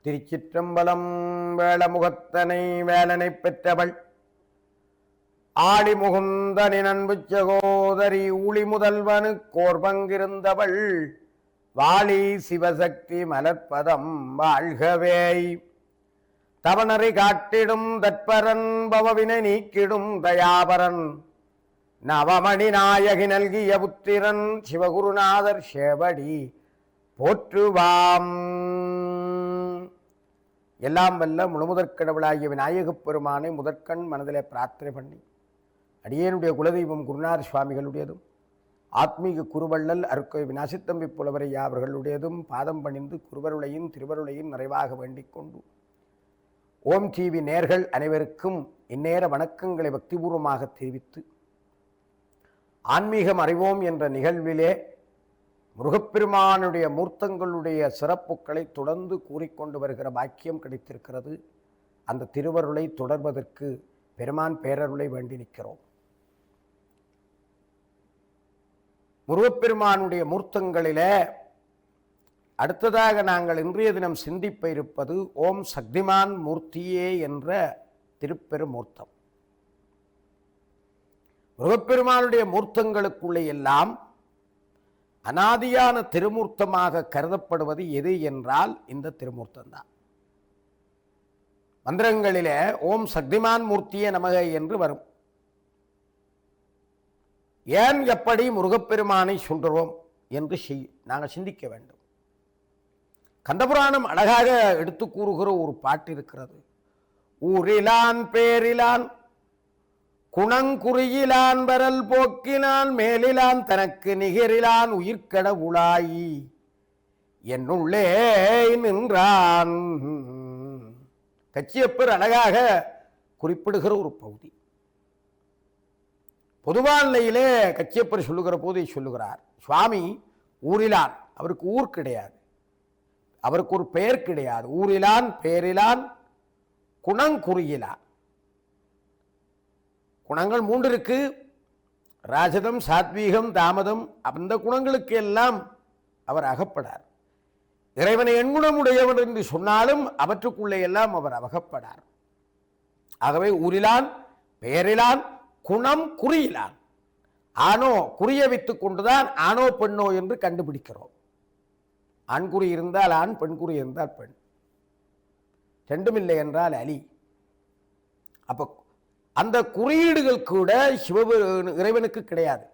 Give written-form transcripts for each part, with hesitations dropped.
திருச்சிற்றம்பலம். வேளமுகத்தனை வேலனை பெற்றவள் ஆடி முகுந்தனின் அன்பு சகோதரி ஊழி முதல்வனு கோர்பங்கிருந்தவள் வாழி சிவசக்தி மலர்ப்பதம் வாழ்கவே. தவணரை காட்டிடும் தற்பரன் பவவினை நீக்கிடும் தயாபரன் நவமணி நாயகி நல்கிய புத்திரன் சிவகுருநாதர் சேவடி போற்றுவாம். எல்லாம் வல்ல முழுமுதற் கடவுளாகிய விநாயகப் பெருமானை முதற்கண் மனதிலே பிரார்த்தனை பண்ணி அடியேனுடைய குலதெய்வம் குருநாத சுவாமிகளுடையதும் ஆத்மீக குருவள்ளல் அருக்கை விநாசித்தம்பி புலவரையா அவர்களுடையதும் பாதம் பணிந்து குருவருளையும் திருவருளையும் நிறைவாக வேண்டிக் கொண்டு ஓம் டிவி நேர்கள் அனைவருக்கும் இந்நேர வணக்கங்களை பக்திபூர்வமாக தெரிவித்து ஆன்மீகம் அறிவோம் என்ற நிகழ்விலே முருகப்பெருமானுடைய மூர்த்தங்களுடைய சிறப்புகளை தொடர்ந்து கூறிக்கொண்டு வருகிற பாக்கியம் கிடைத்திருக்கிறது. அந்த திருவருளை தொடர்வதற்கு பெருமான் பேரருளை வேண்டி நிற்கிறோம். முருகப்பெருமானுடைய மூர்த்தங்களிலே அடுத்ததாக நாங்கள் இன்றைய தினம் சிந்திப்ப இருப்பது ஓம் சக்திமான் மூர்த்தியே என்ற திருப்பெருமூர்த்தம். முருகப்பெருமானுடைய மூர்த்தங்களுக்குள்ளே எல்லாம் அனாதியான திருமூர்த்தமாக கருதப்படுவது எது என்றால் இந்த திருமூர்த்தம்தான். மந்திரங்களிலே ஓம் சக்திமான் மூர்த்தியே நமக என்று வரும். ஏன் எப்படி முருகப்பெருமானை சொல்கிறோம் என்று நாங்கள் சிந்திக்க வேண்டும். கந்தபுராணம் அழகாக எடுத்து கூறுகிற ஒரு பாட்டு இருக்கிறது. ஊரிலான் பேரிலான் குணங்குறியிலான் வரல் போக்கினான் மேலிலான் தனக்கு நிகரிலான் உயிர்க்கடவுளாயி என்னுள்ளே நின்றான். கச்சியப்பர் அழகாக குறிப்பிடுகிற ஒரு பகுதி. பொதுவான நிலையிலே கச்சியப்பர் சொல்லுகிற போது சொல்லுகிறார், சுவாமி ஊரிலான், அவருக்கு ஊர் கிடையாது, அவருக்கு ஒரு பெயர் கிடையாது. ஊரிலான் பேரிலான் குணங்குறியிலான். குணங்கள் 3 இருக்கு, ராஜதம் சாத்வீகம் தாமதம். அந்த குணங்களுக்கு எல்லாம் அவர் அகப்படார். இறைவனை எண்குணமுடையவர் என்று சொன்னாலும் அவற்றுக்குள்ளே எல்லாம் அவர் அகப்படார். ஆகவே ஊரிலான் பெயரிலான் குணம் குறியிலான். ஆணோ குறிய வைத்துக் கொண்டுதான் ஆணோ பெண்ணோ என்று கண்டுபிடிக்கிறோம். ஆண்குறி இருந்தால் ஆண், பெண்குறி இருந்தால் பெண், ரெண்டும் இல்லை என்றால் அலி. அப்ப அந்த குறியீடுகள் கூட இறைவனுக்கு கிடையாது.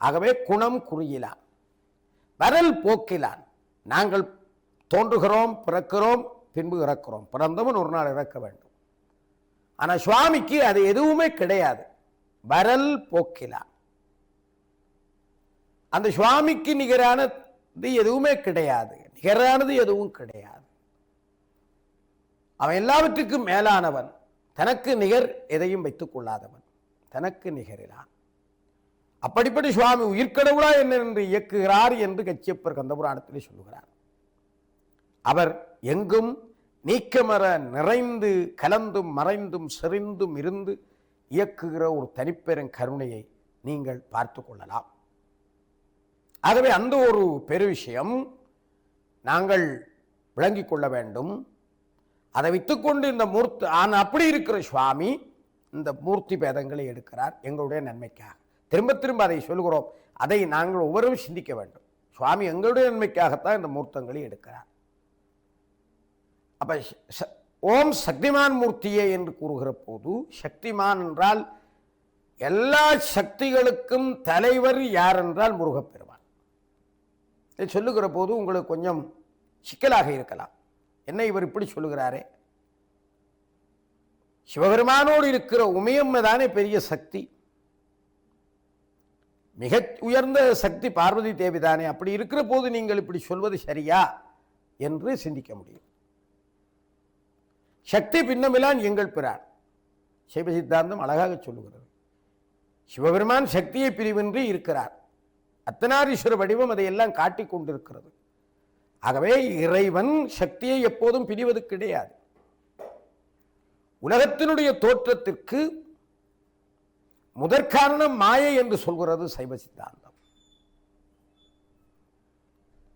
ஆகவே குணம் குறியிலான் வரல் போக்கிலான். நாங்கள் தோன்றுகிறோம், பிறக்கிறோம், பின்பு இறக்கிறோம். பிறந்தவன் ஒரு நாள் இறக்க வேண்டும். ஆனால் சுவாமிக்கு அது எதுவுமே கிடையாது. வரல் போக்கிலான். அந்த சுவாமிக்கு நிகரானது எதுவுமே கிடையாது, நிகரானது எதுவும் கிடையாது. அவன் எல்லாவற்றுக்கும் மேலானவன், தனக்கு நிகர் எதையும் வைத்துக் கொள்ளாதவன், தனக்கு நிகரிலான். அப்படிப்பட்ட சுவாமி உயிர்க்கடவுளா என்ன என்று இயக்குகிறார் என்று கச்சியப்பர் கந்தபுராணத்திலே சொல்லுகிறார். அவர் எங்கும் நீக்கமர நிறைந்து கலந்தும் மறைந்தும் செறிந்தும் இருந்து இயக்குகிற ஒரு தனிப்பெரும் கருணையை நீங்கள் பார்த்து கொள்ளலாம். ஆகவே அந்த ஒரு பெரு விஷயம் நாங்கள் விளங்கிக் கொள்ள வேண்டும். அதை வைத்துக்கொண்டு இந்த மூர்த்தி அப்படி இருக்கிற சுவாமி இந்த மூர்த்தி பேதங்களை எடுக்கிறார் எங்களுடைய நன்மைக்காக. திரும்ப திரும்ப அதை சொல்கிறோம். அதை நாங்கள் ஒவ்வொருவரும் சிந்திக்க வேண்டும். சுவாமி எங்களுடைய நன்மைக்காகத்தான் இந்த மூர்த்தங்களை எடுக்கிறார். அப்ப ஓம் சக்திமான் மூர்த்தியே என்று கூறுகிற போது, சக்திமான் என்றால் எல்லா சக்திகளுக்கும் தலைவர் யார் என்றால் முருகப்பெருமான். இதை சொல்லுகிற போது உங்களுக்கு கொஞ்சம் சிக்கலாக இருக்கலாம். என்ன இவர் இப்படி சொல்லுகிறாரே? சிவபெருமானோடு இருக்கிற உமையம்மை தானே பெரிய சக்தி, மிக உயர்ந்த சக்தி பார்வதி தேவி தானே. அப்படி இருக்கிற போது நீங்கள் இப்படி சொல்வது சரியா என்று சிந்திக்க முடியும். சக்தி பின்னமிலான் எங்கள் பிரான் சைவ சித்தாந்தம் அழகாக சொல்லுகிறது. சிவபெருமான் சக்தியை பிரிவின்றி இருக்கிறார். அர்த்தநாரீஸ்வர வடிவம் அதையெல்லாம் காட்டிக் கொண்டிருக்கிறது. ஆகவே இறைவன் சக்தியை எப்போதும் பிரிவது கிடையாது. உலகத்தினுடைய தோற்றத்திற்கு முதற்காரணம் மாயை என்று சொல்கிறது சைவ சித்தாந்தம்.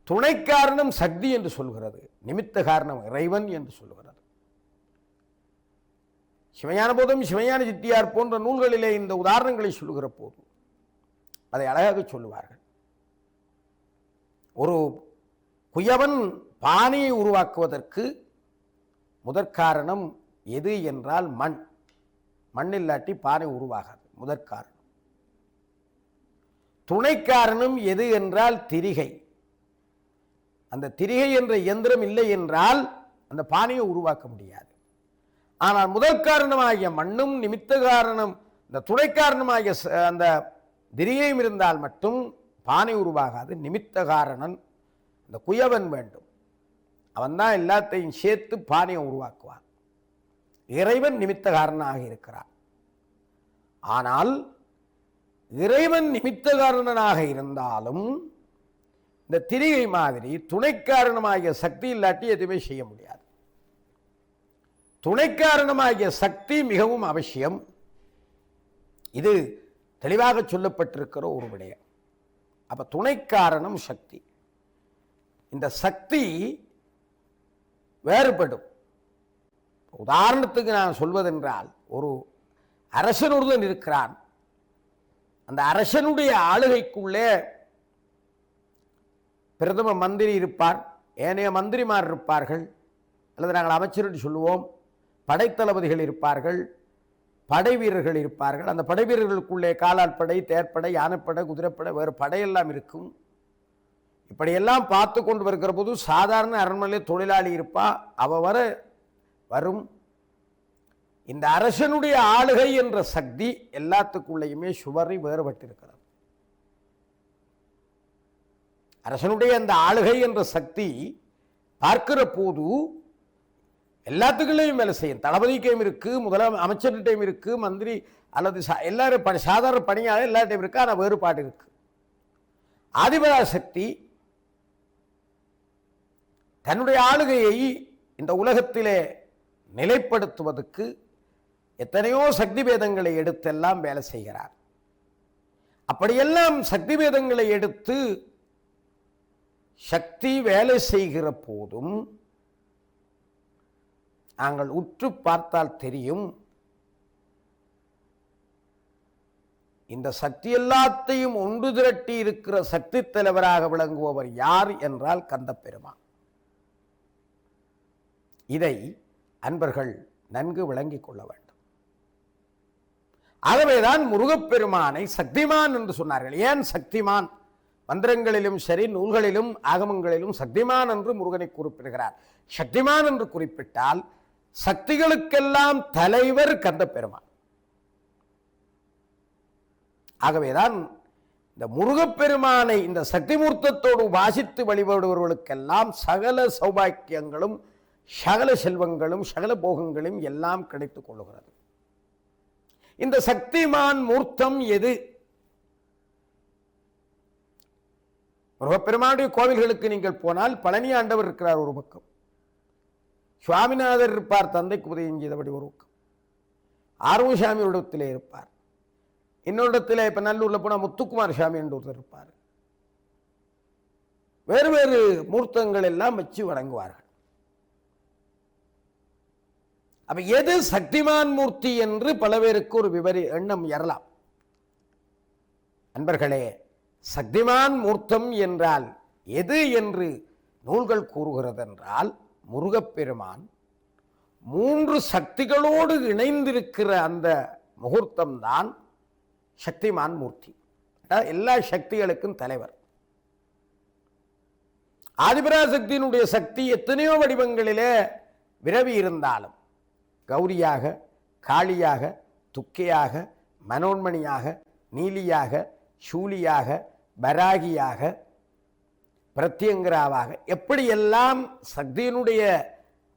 துணை காரணம் சக்தி என்று சொல்கிறது. நிமித்த காரணம் இறைவன் என்று சொல்லுகிறது. சிவஞான போதும் சிவஞான சித்தியார் போன்ற நூல்களிலே இந்த உதாரணங்களை சொல்லுகிற போது அதை அழகாக சொல்லுவார்கள். ஒரு குயவன் பானையை உருவாக்குவதற்கு முதற்காரணம் எது என்றால் மண். மண் இல்லாட்டி பானை உருவாகாது, முதற்காரணம். துணை காரணம் எது என்றால் திரிகை. அந்த திரிகை என்ற இயந்திரம் இல்லை என்றால் அந்த பானையை உருவாக்க முடியாது. ஆனால் முதல் காரணமாகிய மண்ணும் நிமித்த காரணம் இந்த துணை காரணமாகிய அந்த திரிகையும் இருந்தால் மட்டும் பானை உருவாகாது. நிமித்த காரணன் அந்த குயவன் வேண்டும். அவன்தான் எல்லாத்தையும் சேர்த்து பானையை உருவாக்குவான். இறைவன் நிமித்த காரணனாக இருக்கிறான். ஆனால் இறைவன் நிமித்த காரணனாக இருந்தாலும் இந்த திரிகை மாதிரி துணை காரணமாகிய சக்தி இல்லாட்டி எதுவுமே செய்ய முடியாது. துணை காரணமாகிய சக்தி மிகவும் அவசியம். இது தெளிவாக சொல்லப்பட்டிருக்கிற ஒரு விடயம். அப்ப துணை காரணம் சக்தி. இந்த சக்தி வேறுபடும். உதாரணத்துக்கு நான் சொல்வதென்றால், ஒரு அரசன் ஒருவன் இருக்கிறான். அந்த அரசனுடைய ஆளுகைக்குள்ளே பிரதம மந்திரி இருப்பார், ஏனைய மந்திரிமார் இருப்பார்கள், அல்லது நாங்கள் அமைச்சர் என்று சொல்லுவோம், படைத்தளபதிகள் இருப்பார்கள், படை வீரர்கள் இருப்பார்கள். அந்த படை வீரர்களுக்குள்ளே காலால் படை, தேர்ப்படை, யானைப்படை, குதிரைப்படை, வேறு படையெல்லாம் இருக்கும். இப்படியெல்லாம் பார்த்து கொண்டு வருகிற போது சாதாரண அரண்மனையிலே தொழிலாளி இருப்பா, அவ வரும். இந்த அரசனுடைய ஆளுகை என்ற சக்தி எல்லாத்துக்குள்ளேயுமே சுவரி வேறுபட்டிருக்கிறது. அரசனுடைய அந்த ஆளுகை என்ற சக்தி பார்க்கிற போது எல்லாத்துக்குள்ளேயும் வேலை செய்யும். தளபதிக்கையும் இருக்கு, அமைச்சர்கிட்டையும் இருக்கு, மந்திரி அல்லது எல்லாரும் சாதாரண பணியாக எல்லார்ட்டையும் இருக்கு. ஆனால் வேறுபாடு இருக்கு. ஆதிபரா சக்தி தன்னுடைய ஆளுகையை இந்த உலகத்திலே நிலைப்படுத்துவதற்கு எத்தனையோ சக்தி பேதங்களை எடுத்தெல்லாம் வேலை செய்கிறார். அப்படியெல்லாம் சக்தி பேதங்களை எடுத்து சக்தி வேலை செய்கிற போதும் நாங்கள் உற்று பார்த்தால் தெரியும், இந்த சக்தி எல்லாத்தையும் ஒன்று திரட்டி இருக்கிற சக்தி தலைவராக விளங்குபவர் யார் என்றால் கந்தப்பெருமான். இதை அன்பர்கள் நன்கு விளங்கிக் கொள்ள வேண்டும். ஆகவேதான் முருகப்பெருமானை சக்திமான் என்று சொன்னார்கள். ஏன் சக்திமான்? மந்திரங்களிலும் சரி, நூல்களிலும் ஆகமங்களிலும் சக்திமான் என்று முருகனை குறிப்பிடுகிறார். சக்திமான் என்று குறிப்பிட்டால் சக்திகளுக்கெல்லாம் தலைவர் கந்தப்பெருமான். ஆகவேதான் இந்த முருகப்பெருமானை இந்த சக்தி மூர்த்தத்தோடு வாசித்து வழிபடுபவர்களுக்கெல்லாம் சகல சௌபாக்கியங்களும், சகல செல்வங்களும், சகல போகங்களும் எல்லாம் கிடைத்துக் கொள்ளுகிறது. இந்த சக்திமான் மூர்த்தம் எது? முருகப்பெருமானுடைய கோவில்களுக்கு நீங்கள் போனால் பழனி ஆண்டவர் இருக்கிறார் ஒரு பக்கம், சுவாமிநாதர் இருப்பார் தந்தைக்கு உதயம் செய்தபடி ஒரு பக்கம், ஆர்வசாமி இடத்திலே இருப்பார், இன்னொரு இடத்துல இப்ப நல்லூர்ல போனா முத்துக்குமார் சாமி என்று ஒருத்தர் இருப்பார். வேறு வேறு மூர்த்தங்கள் எல்லாம் வச்சு வணங்குவார்கள். அப்ப எது சக்திமான் மூர்த்தி என்று பல பேருக்கு ஒரு எண்ணம் எறலாம். அன்பர்களே, சக்திமான் மூர்த்தம் என்றால் எது என்று நூல்கள் கூறுகிறது என்றால், முருகப்பெருமான் 3 சக்திகளோடு இணைந்திருக்கிற அந்த முகூர்த்தம் தான் சக்திமான் மூர்த்தி. எல்லா சக்திகளுக்கும் தலைவர். ஆதிபராசக்தியினுடைய சக்தி எத்தனையோ வடிவங்களிலே விரவி இருந்தாலும், கௌரியாக, காளியாக, துக்கையாக, மனோன்மணியாக, நீலியாக, சூலியாக, பராகியாக, பிரத்யங்கராவாக, எப்படியெல்லாம் சக்தியினுடைய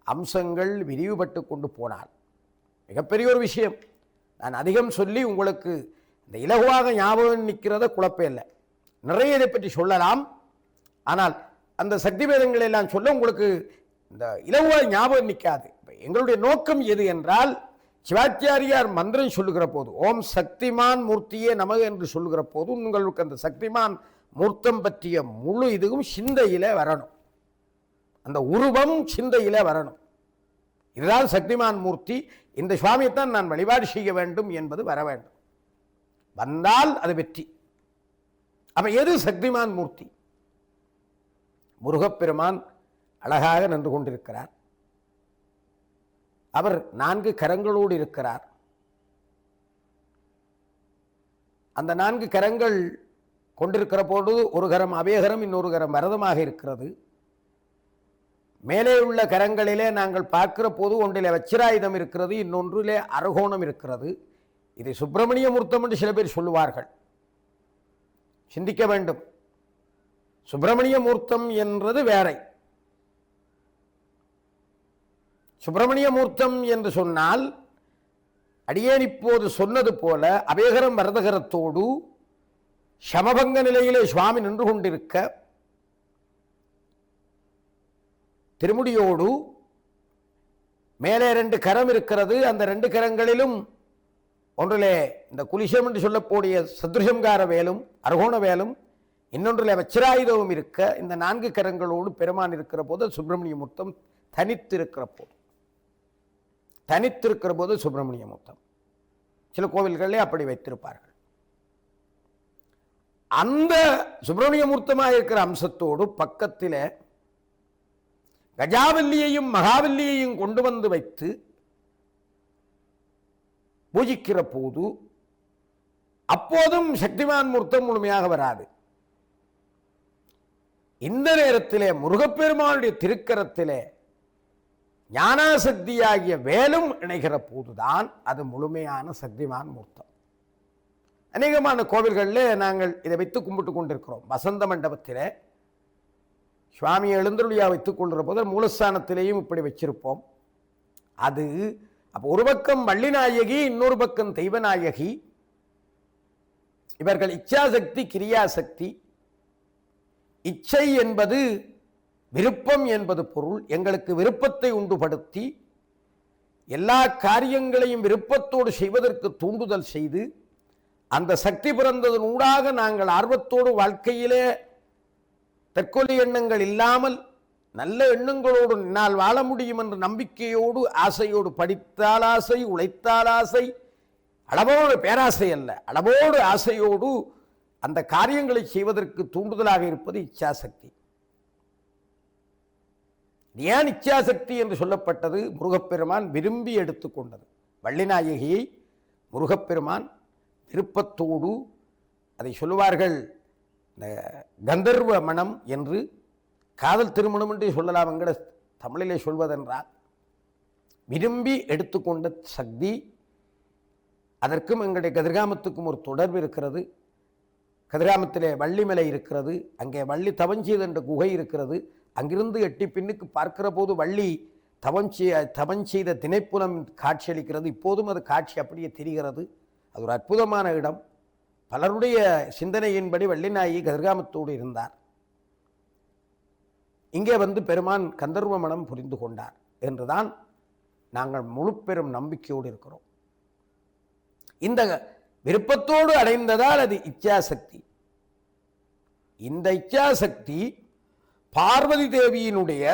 அம்சங்கள் விரிவுபட்டு கொண்டு போனால் மிகப்பெரிய ஒரு விஷயம். நான் அதிகம் சொல்லி உங்களுக்கு இந்த இலகுவாக ஞாபகம் நிற்கிறத குழப்பம் இல்லை. நிறைய இதை பற்றி சொல்லலாம். ஆனால் அந்த சக்தி பேதங்களை எல்லாம் சொல்ல உங்களுக்கு இந்த இலகுவாக ஞாபகம் நிற்காது. எங்களுடைய நோக்கம் எது என்றால், சிவாச்சாரியார் மந்திரம் சொல்லுகிற போது ஓம் சக்திமான் மூர்த்தியே நமக என்று சொல்லுகிற போது உங்களுக்கு அந்த சக்திமான் மூர்த்தம் பற்றிய முழு இதுவும் சிந்தையிலே வரணும். அந்த உருவம் சிந்தையில வரணும். இதுதான் சக்திமான் மூர்த்தி, இந்த சுவாமியைத்தான் நான் வழிபாடு செய்ய வேண்டும் என்பது வர வேண்டும். வந்தால் அது வெற்றி. அப்ப எது சக்திமான் மூர்த்தி? முருகப்பெருமான் அழகாக நின்று கொண்டிருக்கிறார். அவர் 4 கரங்களோடு இருக்கிறார். அந்த 4 கரங்கள் கொண்டிருக்கிற போது ஒரு கரம் அபயகரம், இன்னொரு கரம் வரதமாக இருக்கிறது. மேலே உள்ள கரங்களிலே நாங்கள் பார்க்கிற போது ஒன்றிலே வச்சிராயுதம் இருக்கிறது, இன்னொன்றிலே அரகோணம் இருக்கிறது. இதை சுப்பிரமணிய மூர்த்தம் என்று சில பேர் சொல்லுவார்கள். சிந்திக்க வேண்டும். சுப்பிரமணிய மூர்த்தம் என்றது வேற. சுப்பிரமணிய மூர்த்தம் என்று சொன்னால் அடியேன் இப்போது சொன்னது போல அபயகரம் வரதகரத்தோடு சமபங்க நிலையிலே சுவாமி நின்று கொண்டிருக்க, திருமுடியோடு மேலே 2 கரம் இருக்கிறது. அந்த 2 கரங்களிலும் ஒன்றிலே இந்த குலிஷம் என்று சொல்லக்கூடிய சத்ருசங்கார வேலும் அரகோண வேலும், இன்னொன்றிலே வச்சிராயுதமும் இருக்க, இந்த 4 கரங்களோடு பெருமான் இருக்கிற போது சுப்பிரமணிய மூர்த்தம் தனித்திருக்கிற போது சுப்பிரமணிய மூர்த்தம். சில கோவில்களே அப்படி வைத்திருப்பார்கள். அந்த சுப்பிரமணிய மூர்த்தமாக இருக்கிற அம்சத்தோடு பக்கத்தில் கஜாவல்லியையும் மகாவல்லியையும் கொண்டு வந்து வைத்து பூஜிக்கிற போது அப்போதும் சக்திமான் மூர்த்தம் முழுமையாக வராது. இந்த நேரத்திலே முருகப்பெருமானுடைய திருக்கரத்திலே ஞானாசக்தியாகிய வேலும் இணைகிற போதுதான் அது முழுமையான சக்திமான் மூர்த்தம். அநேகமான கோவில்களில் நாங்கள் இதை வைத்து கும்பிட்டு கொண்டிருக்கிறோம். வசந்த மண்டபத்திலே சுவாமி எழுந்தருளியா வைத்துக் கொள்கிற போது மூலஸ்தானத்திலேயும் இப்படி வச்சிருப்போம். அது அப்போ ஒரு பக்கம் வள்ளிநாயகி, இன்னொரு பக்கம் தெய்வநாயகி. இவர்கள் இச்சாசக்தி கிரியாசக்தி. இச்சை என்பது விருப்பம் என்பது பொருள். எங்களுக்கு விருப்பத்தை உண்டுபடுத்தி எல்லா காரியங்களையும் விருப்பத்தோடு செய்வதற்கு தூண்டுதல் செய்து, அந்த சக்தி பிறந்ததன் ஊடாக நாங்கள் ஆர்வத்தோடு வாழ்க்கையிலே தற்கொலை எண்ணங்கள் இல்லாமல் நல்ல எண்ணங்களோடு என்னால் வாழ முடியும் என்ற நம்பிக்கையோடு ஆசையோடு, படித்தால் ஆசை, உழைத்தால் ஆசை, அளவோடு பேராசை அல்ல, அளவோடு ஆசையோடு அந்த காரியங்களை செய்வதற்கு தூண்டுதலாக இருப்பது இச்சாசக்தி. ஏன் இச்சாசக்தி என்று சொல்லப்பட்டது? முருகப்பெருமான் விரும்பி எடுத்துக்கொண்டது. வள்ளிநாயகியை முருகப்பெருமான் விருப்பத்தோடு, அதை சொல்லுவார்கள் இந்த கந்தர்வ மனம் என்று, காதல் திருமணம் என்று சொல்லலாம் என்கிற தமிழிலே சொல்வதென்றால் விரும்பி எடுத்துக்கொண்ட சக்தி. அதற்கும் எங்களுடைய கதிர்காமத்துக்கும் ஒரு தொடர்பு இருக்கிறது. கதிர்காமத்திலே வள்ளிமலை இருக்கிறது, அங்கே வள்ளி தவஞ்செய்த என்ற குகை இருக்கிறது. அங்கிருந்து எட்டி பின்னுக்கு பார்க்கிற போது வள்ளி தவஞ்செய்த திணைப்புலம் காட்சியளிக்கிறது. இப்போதும் அது காட்சி அப்படியே தெரிகிறது. அது ஒரு அற்புதமான இடம். பலருடைய சிந்தனையின்படி வள்ளிநாயகி கதிர்காமத்தோடு இருந்தார். இங்கே வந்து பெருமான் கந்தர்வ மனம் புரிந்து கொண்டார் என்றுதான் நாங்கள் முழு பெரும் நம்பிக்கையோடு இருக்கிறோம். இந்த விருப்பத்தோடு அடைந்ததால் அது இச்சாசக்தி. இந்த இச்சாசக்தி பார்வதி தேவியினுடைய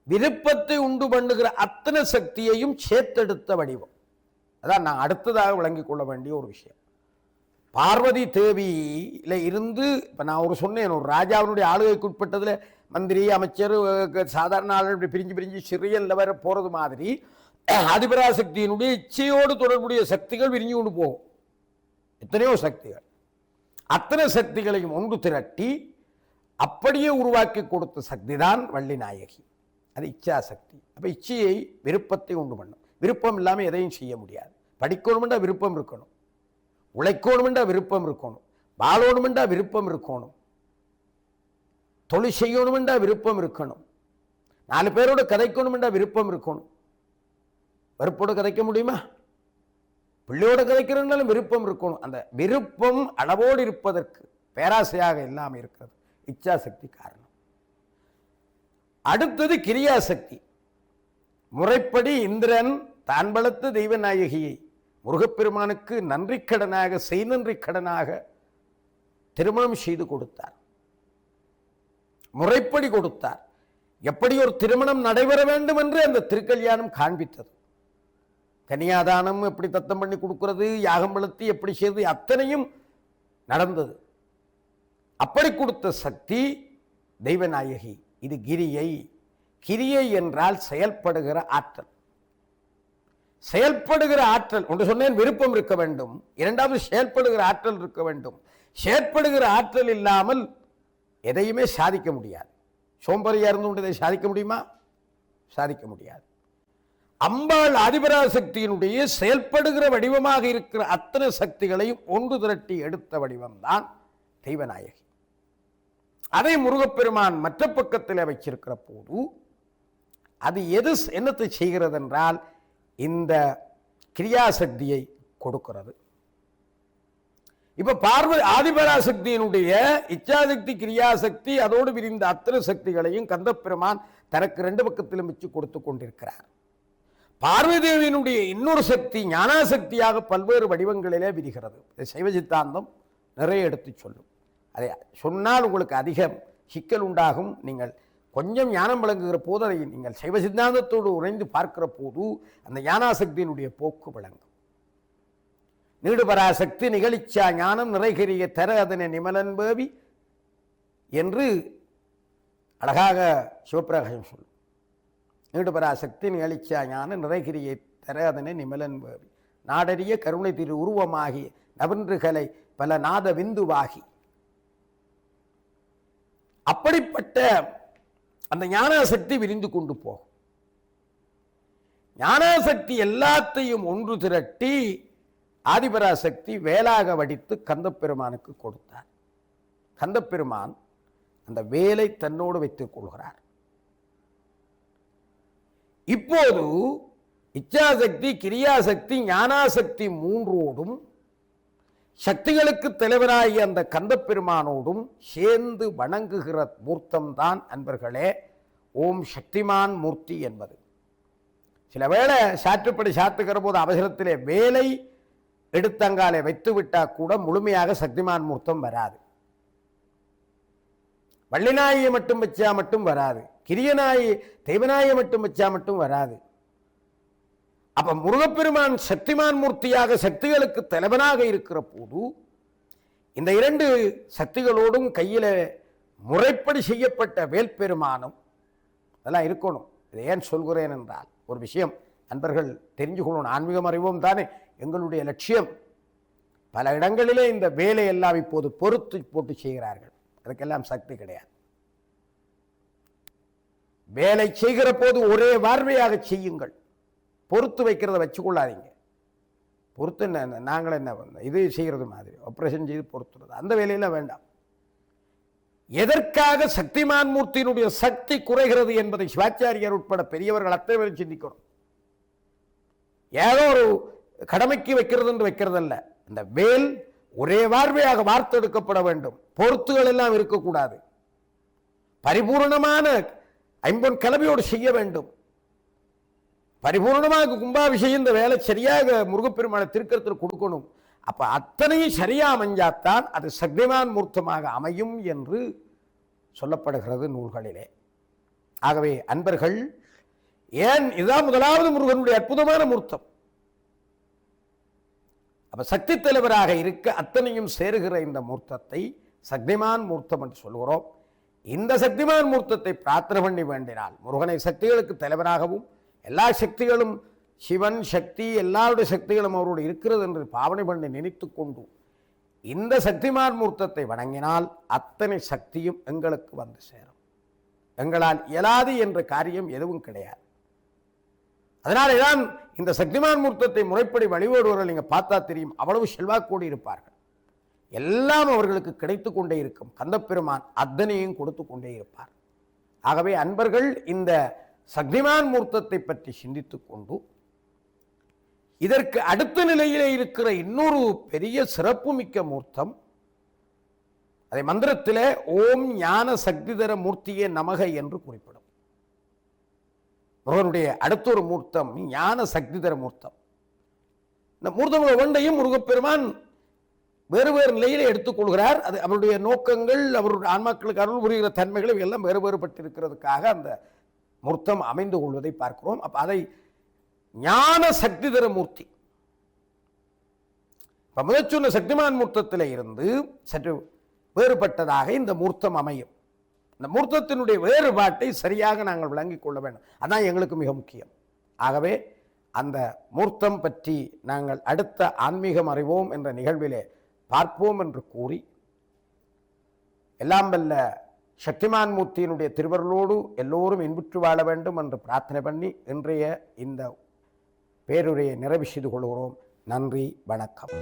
விருப்பத்தை உண்டு பண்ணுகிற அத்தனை சக்தியையும் சேர்த்தெடுத்த வடிவம். அதான் நான் அடுத்ததாக விளங்கிக் கொள்ள வேண்டிய ஒரு விஷயம். பார்வதி தேவியில இருந்து இப்போ நான் ஒரு சொன்னேன், ஒரு ராஜாவினுடைய ஆளுகைக்கு உட்பட்டதில் மந்திரி, அமைச்சர், சாதாரண ஆளுநர் இப்படி பிரிஞ்சு பிரிஞ்சு சிறியல்ல வர போகிறது மாதிரி ஆதிபராசக்தியினுடைய இச்சையோடு தொடர்புடைய சக்திகள் விரிஞ்சு கொண்டு போகும். எத்தனையோ சக்திகள். அத்தனை சக்திகளையும் ஒன்று திரட்டி அப்படியே உருவாக்கி கொடுத்த சக்தி தான் வள்ளிநாயகி. அது இச்சாசக்தி. அப்போ இச்சையை, விருப்பத்தை உண்டு பண்ணும். விருப்பம் இல்லாமல் எதையும் செய்ய முடியாது. படிக்கணுமெண்டா விருப்பம் இருக்கணும், உழைக்கணுமெண்டா விருப்பம் இருக்கணும், வாழணுமெண்டா விருப்பம் இருக்கணும், தொழில் செய்யணுமெண்டா விருப்பம் இருக்கணும், 4 பேரோட கதைக்கணுமெண்டா விருப்பம் இருக்கணும். வெறுப்போடு கதைக்க முடியுமா? பிள்ளையோட கதைக்கிறனாலும் விருப்பம் இருக்கணும். அந்த விருப்பம் அளவோடு இருப்பதற்கு பேராசையாக இல்லாமல் இருக்கிறது இச்சாசக்தி காரணம். அடுத்தது கிரியாசக்தி. முறைப்படி இந்திரன் தான் வளர்த்த தெய்வநாயகியை முருகப்பெருமானுக்கு நன்றிக்கடனாக, செய்நன்றிக்கடனாக திருமணம் செய்து கொடுத்தார். முறைப்படி கொடுத்தார். எப்படி ஒரு திருமணம் நடைபெற வேண்டும் என்று அந்த திருக்கல்யாணம் காண்பித்தது. கன்னியாதானம் எப்படி தத்தம் பண்ணி கொடுக்கிறது, யாகம் வளர்த்தி எப்படி செய்து, அத்தனையும் நடந்தது. அப்படி கொடுத்த சக்தி தெய்வநாயகி. இது கிரியை. கிரியை என்றால் செயல்படுகிற ஆற்றல். செயல்படுகிற ஆற்றல் ஒன்று சொன்னேன், விருப்பம் இருக்க வேண்டும். இரண்டாவது செயல்படுகிற ஆற்றல் இருக்க வேண்டும். செயல்படுகிற ஆற்றல் இல்லாமல் எதையுமே சாதிக்க முடியாது. சோம்பரியா இருந்து கொண்டு இதை சாதிக்க முடியுமா? சாதிக்க முடியாது. அம்பாள் ஆதிபராசக்தியினுடைய செயல்படுகிற வடிவமாக இருக்கிற அத்தனை சக்திகளையும் ஒன்று திரட்டி எடுத்த வடிவம்தான் தெய்வநாயகி. அதை முருகப்பெருமான் மற்ற பக்கத்தில் வச்சிருக்கிற போது அது என்னத்தை செய்கிறது என்றால் இந்த கிரியாசக்தியை கொடுக்கிறது. இப்ப பார்வதி ஆதிபராசக்தியினுடைய இச்சாசக்தி, கிரியாசக்தி, அதோடு விரிந்த அத்தனை சக்திகளையும் கந்தப்பெருமான் தனக்கு 2 பக்கத்திலும் வச்சு கொடுத்து கொண்டிருக்கிறார். பார்வதி தேவியினுடைய இன்னொரு சக்தி ஞானாசக்தியாக பல்வேறு வடிவங்களிலே விரிகிறது. சைவ சித்தாந்தம் நிறைய எடுத்து சொல்லும். அதை சொன்னால் உங்களுக்கு அதிகம் சிக்கல் உண்டாகும். நீங்கள் கொஞ்சம் ஞானம் விளங்குகிற போது அதை நீங்கள் சைவ சித்தாந்தத்தோடு உறைந்து பார்க்கிற போது அந்த ஞானாசக்தியினுடைய போக்கு விளங்கும். நீடுபராசக்தி நிகழிச்சா ஞானம் நிறைகிரிய தர அதனை நிமலன் பேவி என்று அழகாக சிவபிரகாசம் சொல்லும். நீடுபராசக்தி நிகழிச்சா ஞானம் நிறைகிரியை தர அதனை நிமலன் பேவி நாடறிய கருணை திரு உருவமாகி நவன்றுகளை பல நாத விந்துவாகி. அப்படிப்பட்ட அந்த ஞானாசக்தி விரிந்து கொண்டு போகும். ஞானாசக்தி எல்லாத்தையும் ஒன்று திரட்டி ஆதிபராசக்தி வேலாக வடித்து கந்தப்பெருமானுக்கு கொடுத்தார். கந்தப்பெருமான் அந்த வேலை தன்னோடு வைத்துக் கொள்கிறார். இப்போது இச்சாசக்தி, கிரியாசக்தி, ஞானாசக்தி மூன்றோடும் சக்திகளுக்கு தலைவராகிய அந்த கந்தப்பெருமானோடும் சேர்ந்து வணங்குகிற மூர்த்தம்தான் அன்பர்களே ஓம் சக்திமான் மூர்த்தி என்பது. சில வேளை சாற்றுப்படி சாத்துகிற போது அவசரத்திலே வேலை எடுத்தங்காலே வைத்து விட்டால் கூட முழுமையாக சக்திமான் மூர்த்தம் வராது. வள்ளிநாயை மட்டும் வச்சா மட்டும் வராது. கிரியநாயி தெய்வநாயை மட்டும் வச்சா மட்டும் வராது. அப்ப முருகப்பெருமான் சக்திமான் மூர்த்தியாக சக்திகளுக்கு தலைவனாக இருக்கிற போது இந்த 2 சக்திகளோடும் கையில முறைப்படி செய்யப்பட்ட வேல்பெருமானும் அதெல்லாம் இருக்கணும். இதை ஏன் சொல்கிறேன் என்றால் ஒரு விஷயம் அன்பர்கள் தெரிஞ்சு கொள்ளணும். ஆன்மீகம் அறிவோம் தானே எங்களுடைய லட்சியம். பல இடங்களிலே இந்த வேலை எல்லாம் இப்போது பொறுத்து போட்டு செய்கிறார்கள். அதுக்கெல்லாம் சக்தி கிடையாது. வேலை செய்கிற போது ஒரே வார்வையாக செய்யுங்கள். பொறுத்து வைக்கிறத வச்சுக்கொள்ளாதீங்க. பொறுத்து நாங்கள் என்ன இது செய்கிறது மாதிரி ஆப்ரேஷன் செய்து பொறுத்துறது அந்த வேலையெல்லாம் வேண்டாம். எதற்காக சக்திமான் மூர்த்தியினுடைய சக்தி குறைகிறது என்பதை சிவாச்சாரியர் உட்பட பெரியவர்கள் அத்தனை பேரும் சிந்திக்கணும். ஏதோ ஒரு கடமைக்கு வைக்கிறது என்று வைக்கிறது அல்ல. அந்த வேல் ஒரே வார்வையாக வார்த்தெடுக்கப்பட வேண்டும். பொறுத்துகள் எல்லாம் இருக்கக்கூடாது. பரிபூர்ணமான 50 கலவையோடு செய்ய வேண்டும். பரிபூர்ணமாக கும்பாபிஷேகம் இந்த வேலை சரியாக முருகப்பெருமான திருக்கரத்தில் கொடுக்கணும். அப்ப அத்தனையும் சரியா அமைஞ்சாத்தான் அது சக்திமான் மூர்த்தமாக அமையும் என்று சொல்லப்படுகிறது நூல்களிலே. ஆகவே அன்பர்கள், ஏன் இதுதான் முதலாவது முருகனுடைய அற்புதமான மூர்த்தம். அப்ப சக்தி தலைவராக இருக்க அத்தனையும் சேருகிற இந்த மூர்த்தத்தை சக்திமான் மூர்த்தம் என்று சொல்கிறோம். இந்த சக்திமான் மூர்த்தத்தை பிரார்த்தனை பண்ணி வேண்டினால் முருகனை சக்திகளுக்கு தலைவராகவும் எல்லா சக்திகளும் சிவன் சக்தி எல்லாருடைய சக்திகளும் அவரோடு இருக்கிறது என்று பாவனை பண்ணி நினைத்து கொண்டு இந்த சக்திமான் மூர்த்தத்தை வணங்கினால் அத்தனை சக்தியும் எங்களுக்கு வந்து சேரும். எங்களால் இயலாது என்ற காரியம் எதுவும் கிடையாது. அதனால்தான் இந்த சக்திமான் மூர்த்தத்தை முறைப்படி வழிபடுவர்கள் நீங்க பார்த்தா தெரியும், அவ்வளவு செல்வாக்கோடு இருப்பார்கள். எல்லாம் அவர்களுக்கு கிடைத்து கொண்டே இருக்கும். கந்தப்பெருமான் அத்தனையும் கொடுத்து கொண்டே இருப்பார். ஆகவே அன்பர்கள் இந்த சக்திமான் மூர்த்தத்தை பற்றி சிந்தித்துக் கொண்டு இதற்கு அடுத்த நிலையிலே இருக்கிற இன்னொரு பெரிய சிறப்புமிக்க மூர்த்தம், அதை மந்திரத்திலே ஓம் ஞான சக்திதர மூர்த்தியே நமக என்று குறிப்பிடும். முருகனுடைய அடுத்த ஒரு மூர்த்தம் ஞான சக்திதர மூர்த்தம். இந்த மூர்த்தம் ஒன்றையும் முருகப்பெருமான் வேறு வேறு நிலையிலே எடுத்துக்கொள்கிறார். அது அவருடைய நோக்கங்கள், அவருடைய ஆன்மாக்களுக்கு அருள் புரிகிற தன்மைகள் எல்லாம் வேறு வேறுபட்டிருக்கிறதுக்காக அந்த மூர்த்தம் அமைந்து கொள்வதை பார்க்கிறோம். அப்ப அதை ஞான சக்தி தர மூர்த்தி. இப்ப முதல் சொன்ன சக்திமான் மூர்த்தத்தில் இருந்து சற்று வேறுபட்டதாக இந்த மூர்த்தம் அமையும். இந்த மூர்த்தத்தினுடைய வேறுபாட்டை சரியாக நாங்கள் விளங்கிக் கொள்ள வேண்டும். அதான் எங்களுக்கு மிக முக்கியம். ஆகவே அந்த மூர்த்தம் பற்றி நாங்கள் அடுத்த ஆன்மீகம் அறிவோம் என்ற நிகழ்விலே பார்ப்போம் என்று கூறி, எல்லாம் வல்ல சக்திமான் மூர்த்தியினுடைய திருவருளோடு எல்லோரும் இன்புற்று வாழ வேண்டும் என்று பிரார்த்தனை பண்ணி இன்றைய இந்த பேருரையை நிறைவு செய்து கொள்கிறோம். நன்றி, வணக்கம்.